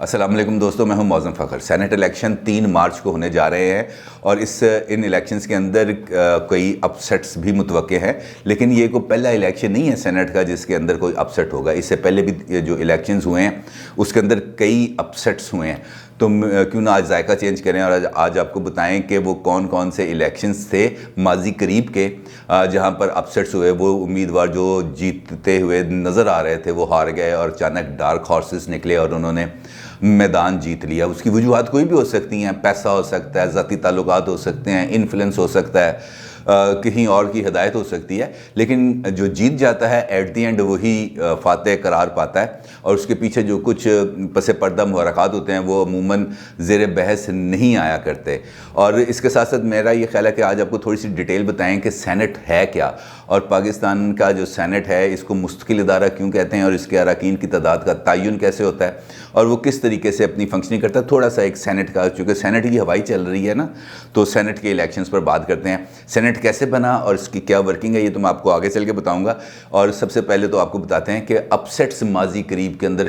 السلام علیکم دوستوں، میں ہوں معظم فخر۔ سینٹ الیکشن 3 مارچ کو ہونے جا رہے ہیں اور ان الیکشنز کے اندر کوئی اپ سیٹس بھی متوقع ہیں، لیکن یہ کوئی پہلا الیکشن نہیں ہے سینٹ کا جس کے اندر کوئی اپ سیٹ ہوگا۔ اس سے پہلے بھی جو الیکشنز ہوئے ہیں اس کے اندر کئی اپ سیٹس ہوئے ہیں، تو کیوں نہ آج ذائقہ چینج کریں اور آج آپ کو بتائیں کہ وہ کون کون سے الیکشنز تھے ماضی قریب کے جہاں پر اپ سیٹس ہوئے، وہ امیدوار جو جیتتے ہوئے نظر آ رہے تھے وہ ہار گئے اور اچانک ڈارک ہارسز نکلے اور انہوں نے میدان جیت لیا۔ اس کی وجوہات کوئی بھی ہو سکتی ہیں، پیسہ ہو سکتا ہے، ذاتی تعلقات ہو سکتے ہیں، انفلوئنس ہو سکتا ہے، کہیں اور کی ہدایت ہو سکتی ہے، لیکن جو جیت جاتا ہے ایٹ دی اینڈ وہی فاتح قرار پاتا ہے، اور اس کے پیچھے جو کچھ پس پردہ محرکات ہوتے ہیں وہ عموماً زیر بحث نہیں آیا کرتے۔ اور اس کے ساتھ ساتھ میرا یہ خیال ہے کہ آج آپ کو تھوڑی سی ڈیٹیل بتائیں کہ سینٹ ہے کیا، اور پاکستان کا جو سینٹ ہے اس کو مستقل ادارہ کیوں کہتے ہیں، اور اس کے اراکین کی تعداد کا تعین کیسے ہوتا ہے اور وہ کس طریقے سے اپنی فنکشننگ کرتا ہے۔ تھوڑا سا ایک سینٹ کا، چونکہ سینٹ کی ہوائی چل رہی ہے نا، تو سینٹ کے الیکشنز پر بات کرتے ہیں۔ سینٹ کیسے بنا اور اس کی کیا ورکنگ ہے یہ تو میں آپ کو آگے چل کے بتاؤں گا، اور سب سے پہلے تو آپ کو بتاتے ہیں کہ اپ سیٹس ماضی قریب کے اندر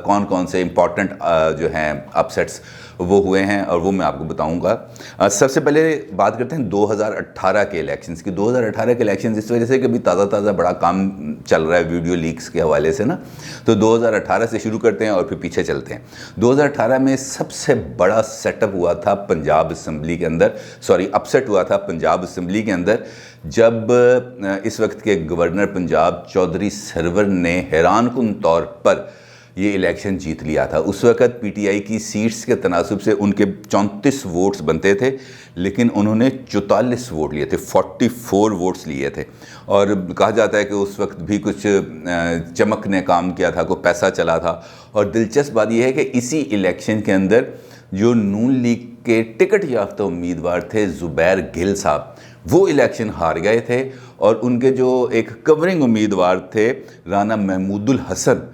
کون کون سے امپورٹنٹ جو ہیں اپ سیٹس وہ ہوئے ہیں، اور وہ میں آپ کو بتاؤں گا۔ سب سے پہلے بات کرتے ہیں 2018 کے الیکشنز کی۔ 2018 کے الیکشنز اس وجہ سے کہ ابھی تازہ بڑا کام چل رہا ہے ویڈیو لیکس کے حوالے سے نا، تو 2018 سے شروع کرتے ہیں اور پھر پیچھے چلتے ہیں۔ 2018 میں سب سے بڑا سیٹ اپ ہوا تھا پنجاب اسمبلی کے اندر، اپ سیٹ ہوا تھا پنجاب اسمبلی کے اندر، جب اس وقت کے گورنر پنجاب چودھری سرور نے حیران کن طور پر یہ الیکشن جیت لیا تھا۔ اس وقت پی ٹی آئی کی سیٹس کے تناسب سے ان کے 34 ووٹس بنتے تھے، لیکن انہوں نے 44 ووٹ لیے تھے، 44 ووٹس لیے تھے، اور کہا جاتا ہے کہ اس وقت بھی کچھ چمک نے کام کیا تھا، کوئی پیسہ چلا تھا۔ اور دلچسپ بات یہ ہے کہ اسی الیکشن کے اندر جو نون لیگ کے ٹکٹ یافتہ امیدوار تھے زبیر گل صاحب، وہ الیکشن ہار گئے تھے، اور ان کے جو ایک کورنگ امیدوار تھے رانا محمود الحسن،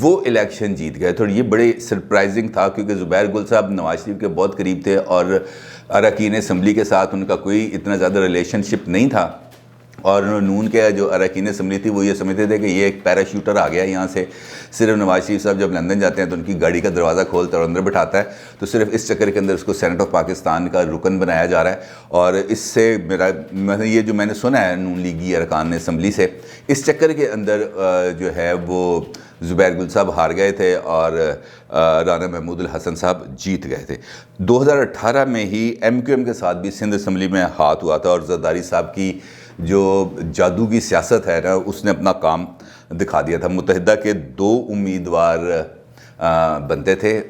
وہ الیکشن جیت گئے تھے۔ اور یہ بڑے سرپرائزنگ تھا کیونکہ زبیر گل صاحب نواز شریف کے بہت قریب تھے اور اراکین اسمبلی کے ساتھ ان کا کوئی اتنا زیادہ ریلیشن شپ نہیں تھا، اور نون کے جو اراکین اسمبلی تھی وہ یہ سمجھتے تھے کہ یہ ایک پیراشوٹر آ گیا یہاں سے، صرف نواز شریف صاحب جب لندن جاتے ہیں تو ان کی گاڑی کا دروازہ کھولتا ہے اور اندر بٹھاتا ہے، تو صرف اس چکر کے اندر اس کو سینٹ آف پاکستان کا رکن بنایا جا رہا ہے۔ اور اس سے یہ جو میں نے سنا ہے نون لیگی ارکان اسمبلی سے، اس چکر کے اندر جو ہے وہ زبیر گل صاحب ہار گئے تھے اور رانا محمود الحسن صاحب جیت گئے تھے۔ 2018 میں ہی ایم کیو ایم کے ساتھ بھی سندھ اسمبلی میں ہاتھ ہوا تھا، اور زرداری صاحب کی جو جادو کی سیاست ہے نا اس نے اپنا کام دکھا دیا تھا۔ متحدہ کے 2 امیدوار بنتے تھے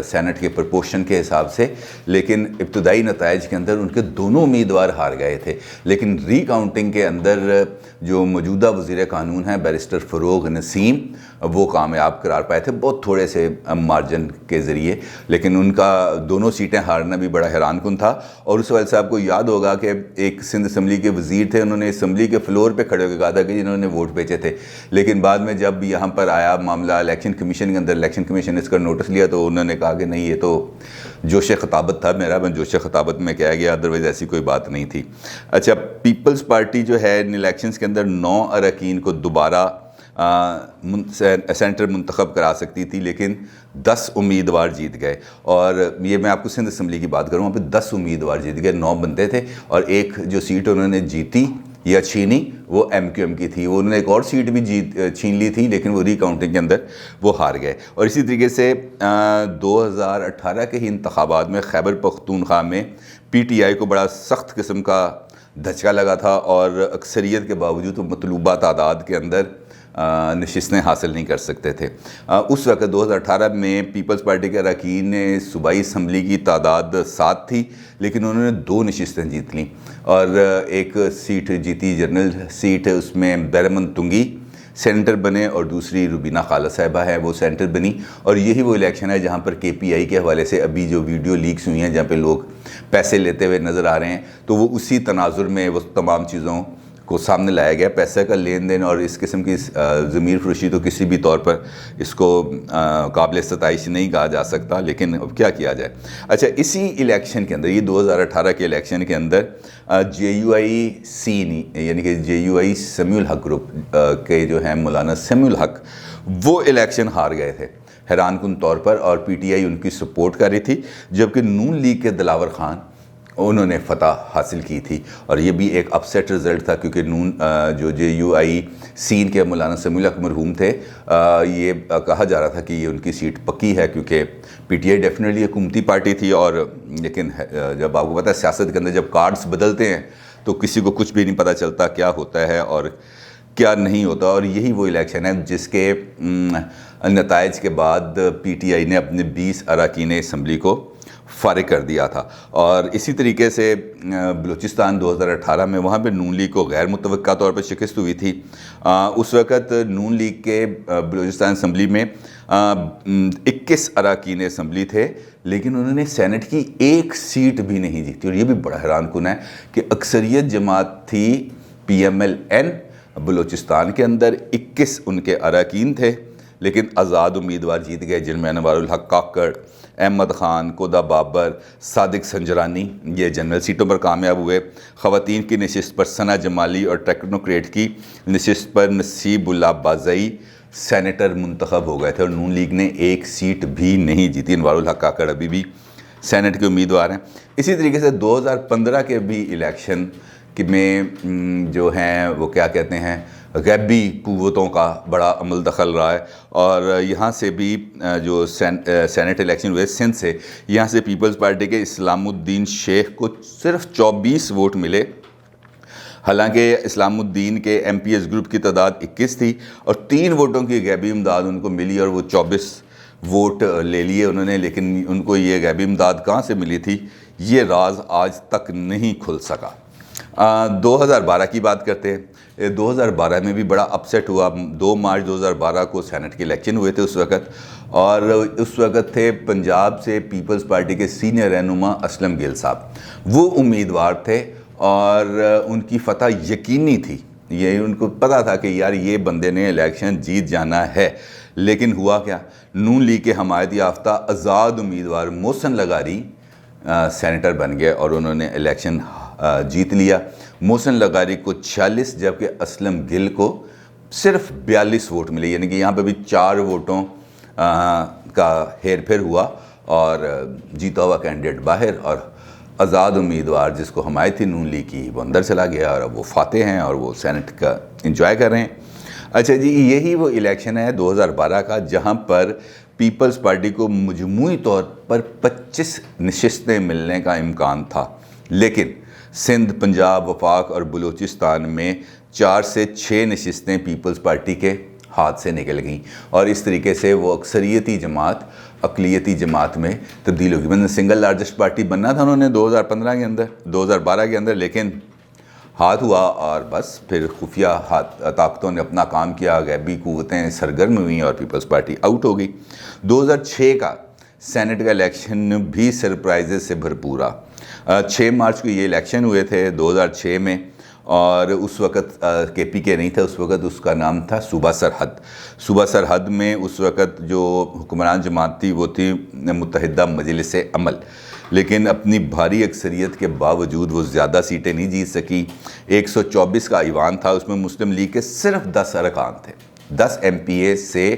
سینٹ کے پرپورشن کے حساب سے، لیکن ابتدائی نتائج کے اندر ان کے دونوں امیدوار ہار گئے تھے، لیکن ری کاؤنٹنگ کے اندر جو موجودہ وزیر قانون ہیں بیرسٹر فروغ نسیم، وہ کامیاب قرار پائے تھے بہت تھوڑے سے مارجن کے ذریعے، لیکن ان کا دونوں سیٹیں ہارنا بھی بڑا حیران کن تھا۔ اور اس وقت سے آپ کو یاد ہوگا کہ ایک سندھ اسمبلی کے وزیر تھے، انہوں نے اسمبلی کے فلور پہ کھڑے ہو کے کہا تھا کہ جنہوں نے ووٹ بیچے تھے، لیکن بعد میں جب یہاں پر آیا معاملہ الیکشن کمیشن کے اندر، الیکشن کمیشن نے اس کا نوٹس لیا تو انہوں نے کہا کہ نہیں یہ تو جوش خطابت تھا میرا، میں جوش خطابت میں کہا گیا، ادروائز ایسی کوئی بات نہیں تھی۔ اچھا، پیپلز پارٹی جو ہے ان الیکشنز کے اندر 9 اراکین کو دوبارہ سینٹر منتخب کرا سکتی تھی، لیکن 10 امیدوار جیت گئے، اور یہ میں آپ کو سندھ اسمبلی کی بات کروں، وہاں پہ 10 امیدوار جیت گئے، 9 بنتے تھے، اور ایک جو سیٹ انہوں نے جیتی یا چھینی وہ ایم کیو ایم کی تھی، وہ انہوں نے ایک اور سیٹ بھی چھین لی تھی، لیکن وہ ری کاؤنٹنگ کے اندر وہ ہار گئے۔ اور اسی طریقے سے 2018 کے ہی انتخابات میں خیبر پختونخوا میں پی ٹی آئی کو بڑا سخت قسم کا دھچکا لگا تھا، اور اکثریت کے باوجود وہ مطلوبہ تعداد کے اندر نشستیں حاصل نہیں کر سکتے تھے۔ اس وقت 2018 میں پیپلز پارٹی کے اراکین نے صوبائی اسمبلی کی تعداد 7 تھی، لیکن انہوں نے 2 نشستیں جیت لیں، اور ایک سیٹ جیتی جنرل سیٹ، اس میں بیرمن تنگی سینٹر بنے، اور دوسری روبینہ خالد صاحبہ ہے وہ سینٹر بنی۔ اور یہی وہ الیکشن ہے جہاں پر کے پی آئی کے حوالے سے ابھی جو ویڈیو لیکس ہوئی ہیں جہاں پہ لوگ پیسے لیتے ہوئے نظر آ رہے ہیں، تو وہ اسی تناظر میں وہ تمام چیزوں کو سامنے لایا گیا۔ پیسے کا لین دین اور اس قسم کی ضمیر فروشی تو کسی بھی طور پر اس کو قابل ستائش نہیں کہا جا سکتا، لیکن اب کیا کیا جائے۔ اچھا، اسی الیکشن کے اندر، یہ 2018 کے الیکشن کے اندر جے یو آئی سی یعنی کہ جے you I Sami ul Haq group کے جو ہیں مولانا سمیع الحق، وہ الیکشن ہار گئے تھے۔ حیران کن طور پر، اور پی ٹی آئی ان کی سپورٹ کر رہی تھی، جبکہ نون لیگ کے دلاور خان انہوں نے فتح حاصل کی تھی، اور یہ بھی ایک اپسیٹ رزلٹ تھا، کیونکہ جو جے یو آئی سین کے مولانا سمیع الحق مرحوم تھے، یہ کہا جا رہا تھا کہ یہ ان کی سیٹ پکی ہے، کیونکہ پی ٹی آئی ڈیفینیٹلی حکومتی پارٹی تھی، اور لیکن جب آپ کو پتہ ہے سیاست کے اندر جب کارڈز بدلتے ہیں تو کسی کو کچھ بھی نہیں پتہ چلتا کیا ہوتا ہے اور کیا نہیں ہوتا، اور یہی وہ الیکشن ہے جس کے نتائج کے بعد پی ٹی آئی نے اپنے 20 اراکین اسمبلی کو فارغ کر دیا تھا۔ اور اسی طریقے سے بلوچستان 2018 میں وہاں پہ نون لیگ کو غیر متوقع طور پہ شکست ہوئی تھی۔ اس وقت نون لیگ کے بلوچستان اسمبلی میں 21 اراکین اسمبلی تھے، لیکن انہوں نے سینٹ کی ایک سیٹ بھی نہیں جیتی، اور یہ بھی بڑا حیران کن ہے کہ اکثریت جماعت تھی P M L N Balochistan کے اندر، 21 ان کے اراکین تھے، لیکن آزاد امیدوار جیت گئے، جن میں انوار الحق کاکڑ، احمد خان، کودا بابر، صادق سنجرانی یہ جنرل سیٹوں پر کامیاب ہوئے۔ خواتین کی نشست پر ثنا جمالی اور ٹیکنوکریٹ کی نشست پر نصیب اللہ بازئی سینیٹر منتخب ہو گئے تھے، اور نون لیگ نے ایک سیٹ بھی نہیں جیتی۔ انوار الحق کاکڑ ابھی بھی سینٹ کے امیدوار ہیں۔ اسی طریقے سے 2015 کے بھی الیکشن میں جو ہیں وہ کیا کہتے ہیں غیبی قوتوں کا بڑا عمل دخل رہا ہے، اور یہاں سے بھی جو سینٹ الیکشن ہوئے سندھ سے، یہاں سے پیپلز پارٹی کے اسلام الدین شیخ کو صرف 24 ووٹ ملے، حالانکہ اسلام الدین کے ایم پی ایس گروپ کی تعداد 21 تھی، اور 3 ووٹوں کی غیبی امداد ان کو ملی، اور وہ 24 ووٹ لے لیے انہوں نے، لیکن ان کو یہ غیبی امداد کہاں سے ملی تھی یہ راز آج تک نہیں کھل سکا۔ 2012 کی بات کرتے ہیں۔ 2012 میں بھی اپسیٹ اپسیٹ ہوا۔ 2 مارچ 2012 کو سینٹ کے الیکشن ہوئے تھے اس وقت، اور اس وقت تھے پنجاب سے پیپلز پارٹی کے سینئر رہنما اسلم گل صاحب، وہ امیدوار تھے اور ان کی فتح یقینی تھی، یہ ان کو پتہ تھا کہ یار یہ بندے نے الیکشن جیت جانا ہے، لیکن ہوا کیا، نون لیگ کے حمایت یافتہ آزاد امیدوار محسن لغاری سینیٹر بن گئے، اور انہوں نے الیکشن جیت لیا۔ محسن لغاری کو 46 جبکہ اسلم گل کو صرف 42 ووٹ ملے، یعنی کہ یہاں پہ بھی 4 ووٹوں کا ہیر پھیر ہوا، اور جیتا ہوا کینڈیڈیٹ باہر، اور آزاد امیدوار جس کو حمایت تھی نون لیگ کی وہ اندر چلا گیا، اور اب وہ فاتح ہیں اور وہ سینٹ کا انجوائے کر رہے ہیں۔ اچھا جی، یہی وہ الیکشن ہے 2012 کا جہاں پر پیپلز پارٹی کو مجموعی طور پر 25 نشستیں ملنے کا امکان تھا، لیکن سندھ، پنجاب، وفاق اور بلوچستان میں 4 سے 6 نشستیں پیپلز پارٹی کے ہاتھ سے نکل گئیں، اور اس طریقے سے وہ اکثریتی جماعت اقلیتی جماعت میں تبدیل ہوگی۔ میں نے سنگل لارجسٹ پارٹی بننا تھا انہوں نے 2015 کے اندر، 2012 کے اندر، لیکن ہاتھ ہوا، اور بس پھر خفیہ طاقتوں نے اپنا کام کیا، غیبی قوتیں سرگرم ہوئیں اور پیپلز پارٹی آؤٹ ہو گئی۔ 2006 کا سینٹ کا الیکشن بھی سرپرائزز سے بھرپور رہا۔ 6 مارچ کو یہ الیکشن ہوئے تھے 2006 میں، اور اس وقت کے پی کے نہیں تھا، اس وقت اس کا نام تھا صوبہ سرحد۔ صوبہ سرحد میں اس وقت جو حکمران جماعت تھی وہ تھی متحدہ مجلس عمل، لیکن اپنی بھاری اکثریت کے باوجود وہ زیادہ سیٹیں نہیں جیت سکی۔ 124 کا ایوان تھا، اس میں مسلم لیگ کے صرف 10 ارکان تھے۔ 10 ایم پی اے سے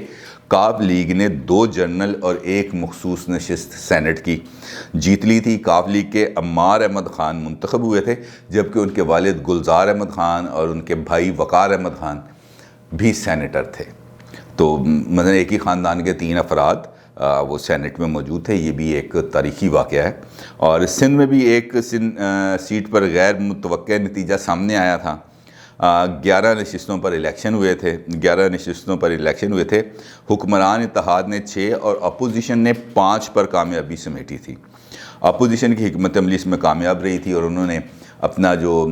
کاف لیگ نے 2 جنرل اور 1 مخصوص نشست سینٹ کی جیت لی تھی۔ کاف لیگ کے عمار احمد خان منتخب ہوئے تھے، جبکہ ان کے والد گلزار احمد خان اور ان کے بھائی وقار احمد خان بھی سینیٹر تھے۔ تو مثلا ایک ہی خاندان کے 3 افراد وہ سینٹ میں موجود تھے، یہ بھی ایک تاریخی واقعہ ہے۔ اور سندھ میں بھی ایک سیٹ پر غیر متوقع نتیجہ سامنے آیا تھا۔ 11 نشستوں پر الیکشن ہوئے تھے۔ حکمران اتحاد نے 6 اور اپوزیشن نے 5 پر کامیابی سمیٹی تھی۔ اپوزیشن کی حکمت عملی اس میں کامیاب رہی تھی، اور انہوں نے اپنا جو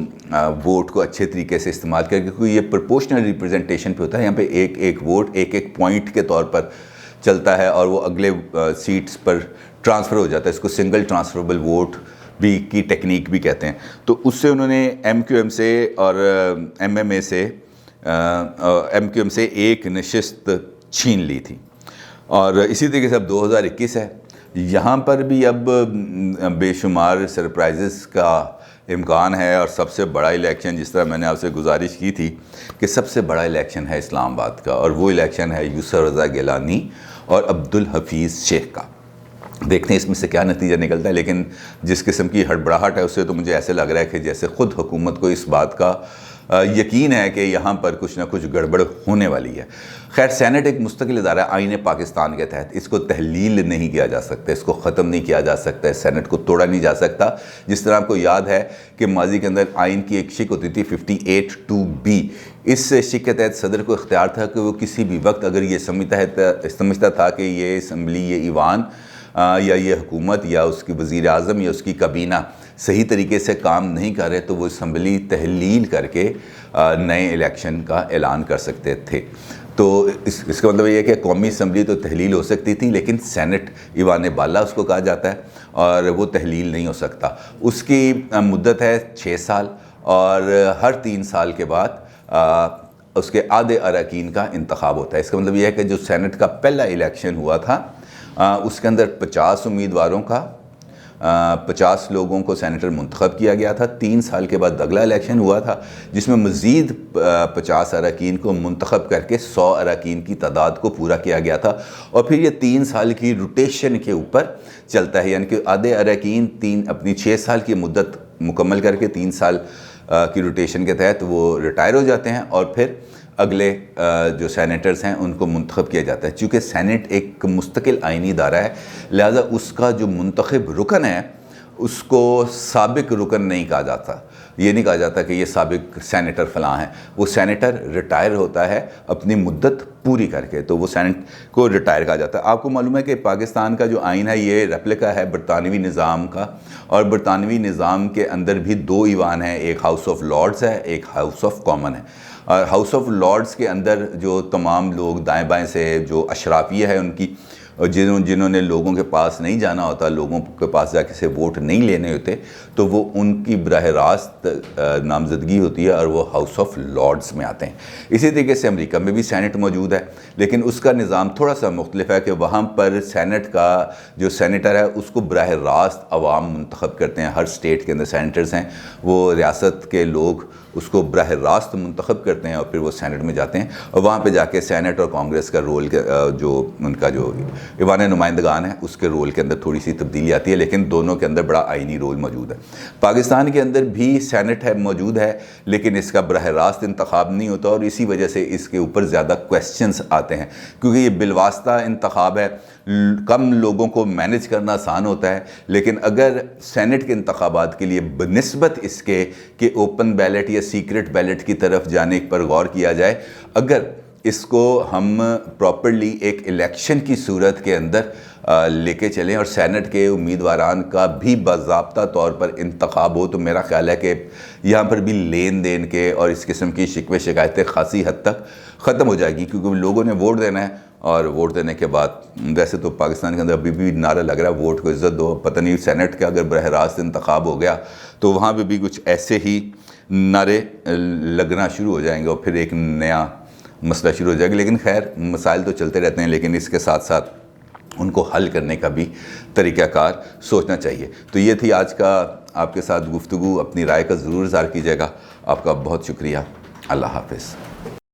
ووٹ کو اچھے طریقے سے استعمال کر کے، کیونکہ یہ پرپورشنل ریپرزنٹیشن پہ ہوتا ہے، یہاں پہ ایک ووٹ ایک پوائنٹ کے طور پر چلتا ہے، اور وہ اگلے سیٹس پر ٹرانسفر ہو جاتا ہے، اس کو سنگل ٹرانسفربل ووٹ بھی کی ٹیکنیک بھی کہتے ہیں۔ تو اس سے انہوں نے ایم کیو ایم سے اور ایم ایم اے سے ایم کیو ایم سے 1 نشست چھین لی تھی۔ اور اسی طریقے سے اب 2021 ہے، یہاں پر بھی اب بے شمار سرپرائزز کا امکان ہے، اور سب سے بڑا الیکشن، جس طرح میں نے آپ سے گزارش کی تھی کہ سب سے بڑا الیکشن ہے اسلام آباد کا، اور وہ الیکشن ہے یسر رضا گیلانی اور عبدالحفیظ شیخ کا۔ دیکھتے ہیں اس میں سے کیا نتیجہ نکلتا ہے، لیکن جس قسم کی ہڑبڑاہٹ ہے اس سے تو مجھے ایسے لگ رہا ہے کہ جیسے خود حکومت کو اس بات کا یقین ہے کہ یہاں پر کچھ نہ کچھ گڑبڑ ہونے والی ہے۔ خیر، سینٹ ایک مستقل ادارہ ہے آئین پاکستان کے تحت، اس کو تحلیل نہیں کیا جا سکتا، اس کو ختم نہیں کیا جا سکتا، سینٹ کو توڑا نہیں جا سکتا۔ جس طرح آپ کو یاد ہے کہ ماضی کے اندر آئین کی ایک شق ہوتی تھی 58(2)B، اس شق کے تحت صدر کو اختیار تھا کہ وہ کسی بھی وقت اگر یہ سمجھتا تھا کہ یہ اسمبلی، یہ ایوان یا یہ حکومت یا اس کی وزیر اعظم یا اس کی کابینہ صحیح طریقے سے کام نہیں کر رہے، تو وہ اسمبلی تحلیل کر کے نئے الیکشن کا اعلان کر سکتے تھے۔ تو اس کا مطلب یہ ہے کہ قومی اسمبلی تو تحلیل ہو سکتی تھی، لیکن سینٹ ایوان بالا اس کو کہا جاتا ہے، اور وہ تحلیل نہیں ہو سکتا۔ اس کی مدت ہے 6 سال، اور ہر 3 سال کے بعد اس کے آدھے اراکین کا انتخاب ہوتا ہے۔ اس کا مطلب یہ ہے کہ جو سینٹ کا پہلا الیکشن ہوا تھا اس کے اندر 50 امیدواروں کا 50 لوگوں کو سینیٹر منتخب کیا گیا تھا۔ 3 سال کے بعد اگلا الیکشن ہوا تھا جس میں مزید 50 اراکین کو منتخب کر کے 100 اراکین کی تعداد کو پورا کیا گیا تھا، اور پھر یہ 3 سال کی روٹیشن کے اوپر چلتا ہے، یعنی کہ آدھے اراکین اپنی 6 سال کی مدت مکمل کر کے 3 سال کی روٹیشن کے تحت وہ ریٹائر ہو جاتے ہیں، اور پھر اگلے جو سینیٹرز ہیں ان کو منتخب کیا جاتا ہے۔ چونکہ سینٹ ایک مستقل آئینی ادارہ ہے، لہذا اس کا جو منتخب رکن ہے اس کو سابق رکن نہیں کہا جاتا۔ یہ نہیں کہا جاتا کہ یہ سابق سینیٹر فلاں ہیں، وہ سینیٹر ریٹائر ہوتا ہے اپنی مدت پوری کر کے، تو وہ سینٹ کو ریٹائر کہا جاتا ہے۔ آپ کو معلوم ہے کہ پاکستان کا جو آئین ہے یہ ریپلیکا ہے برطانوی نظام کا، اور برطانوی نظام کے اندر بھی 2 ایوان ہیں، ایک ہاؤس آف لارڈز ہے، ایک ہاؤس آف کامن ہے۔ اور ہاؤس آف لارڈز کے اندر جو تمام لوگ دائیں بائیں سے جو اشرافیہ ہے ان کی، جنہوں نے لوگوں کے پاس نہیں جانا ہوتا، لوگوں کے پاس جا کے سے ووٹ نہیں لینے ہوتے، تو وہ ان کی براہ راست نامزدگی ہوتی ہے اور وہ ہاؤس آف لارڈز میں آتے ہیں۔ اسی طریقے سے امریکہ میں بھی سینٹ موجود ہے، لیکن اس کا نظام تھوڑا سا مختلف ہے کہ وہاں پر سینٹ کا جو سینیٹر ہے اس کو براہ راست عوام منتخب کرتے ہیں۔ ہر اسٹیٹ کے اندر سینیٹرز ہیں، وہ ریاست کے لوگ اس کو براہ راست منتخب کرتے ہیں، اور پھر وہ سینٹ میں جاتے ہیں، اور وہاں پہ جا کے سینٹ اور کانگریس کا رول جو ان کا جو ایوان نمائندگان ہے اس کے رول کے اندر تھوڑی سی تبدیلی آتی ہے، لیکن دونوں کے اندر بڑا آئینی رول موجود ہے۔ پاکستان کے اندر بھی سینٹ موجود ہے، لیکن اس کا براہ راست انتخاب نہیں ہوتا، اور اسی وجہ سے اس کے اوپر زیادہ کویسچنز آتے ہیں، کیونکہ یہ بالواسطہ انتخاب ہے، کم لوگوں کو مینج کرنا آسان ہوتا ہے۔ لیکن اگر سینٹ کے انتخابات کے لیے بنسبت اس کے کہ اوپن بیلٹ یا سیکرٹ بیلٹ کی طرف جانے پر غور کیا جائے، اگر اس کو ہم پراپرلی ایک الیکشن کی صورت کے اندر لے کے چلیں اور سینٹ کے امیدواران کا بھی باضابطہ طور پر انتخاب ہو، تو میرا خیال ہے کہ یہاں پر بھی لین دین کے اور اس قسم کی شکوے شکایتیں خاصی حد تک ختم ہو جائے گی، کیونکہ لوگوں نے ووٹ دینا ہے، اور ووٹ دینے کے بعد ویسے تو پاکستان کے اندر ابھی بھی نعرہ لگ رہا ہے ووٹ کو عزت دو، پتہ نہیں سینٹ کا اگر براہ راست انتخاب ہو گیا تو وہاں پہ بھی کچھ ایسے ہی نعرے لگنا شروع ہو جائیں گے، اور پھر ایک نیا مسئلہ شروع ہو جائے گا۔ لیکن خیر، مسائل تو چلتے رہتے ہیں، لیکن اس کے ساتھ ساتھ ان کو حل کرنے کا بھی طریقہ کار سوچنا چاہیے۔ تو یہ تھی آج کا آپ کے ساتھ گفتگو، اپنی رائے کا ضرور اظہار کیجیے گا۔ آپ کا بہت شکریہ، اللہ حافظ۔